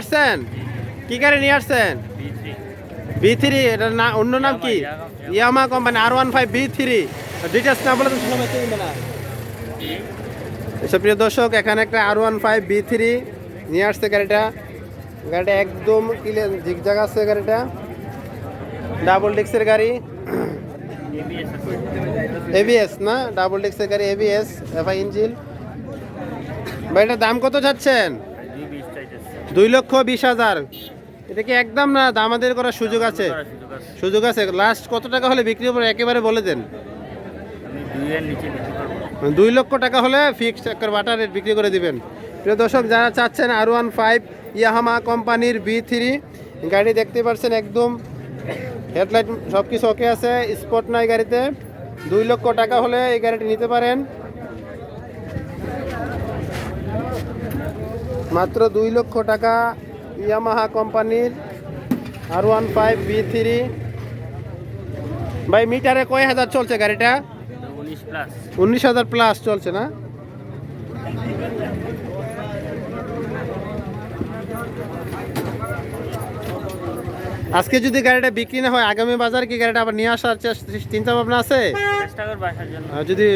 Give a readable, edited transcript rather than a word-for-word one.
আসছেন কি গাড়ি নিয়ে আসছেন? B3 এটার না অন্য নাম কি? ইয়ামা কোম্পানি R15 B3 ডিটেলস না বলে তো সময় চিনবে না। প্রিয় দর্শক এখানে একটা R15 B3 নিয়ে আসছে গাড়িটা একদম ক্লিয়ার জিগজাগ আছে গাড়িটা ডাবল ডিস্কের গাড়ি ABS না ডাবল ডিস্কের গাড়ি ABS এফআই ইঞ্জিন। ভাই এটার দাম কত যাচ্ছেন? 2,20,000। এটা কি একদম না দামাদের করার সুযোগ আছে? সুযোগ আছে। লাস্ট কত টাকা হলে বিক্রি হবে একেবারে বলে দেন। 2 লক্ষ টাকা হলে ফিক্সড একটা বাটার রেট বিক্রি করে দিবেন। প্রিয় দর্শক যারা চাচ্ছেন R15 ইয়ামাহা কোম্পানির B3 গাড়ি দেখতে পাচ্ছেন একদম হেডলাইট সব কিছু ওকে আছে, স্পট নাই গাড়িতে। 2 লক্ষ টাকা হলে এই গাড়িটি নিতে পারেন, মাত্র 2 লক্ষ টাকা ইয়ামাহা কোম্পানির R15 B3। ভাই মিটারে কয় হাজার চলছে গাড়িটা? 19,000 প্লাস চলছে না? আজকে যদি গাড়িটা বিক্রি না হয় আগামী বাজারে কি গাড়িটা আবার নিয়ে আসার চিন্তা ভাবনা আছে? যদি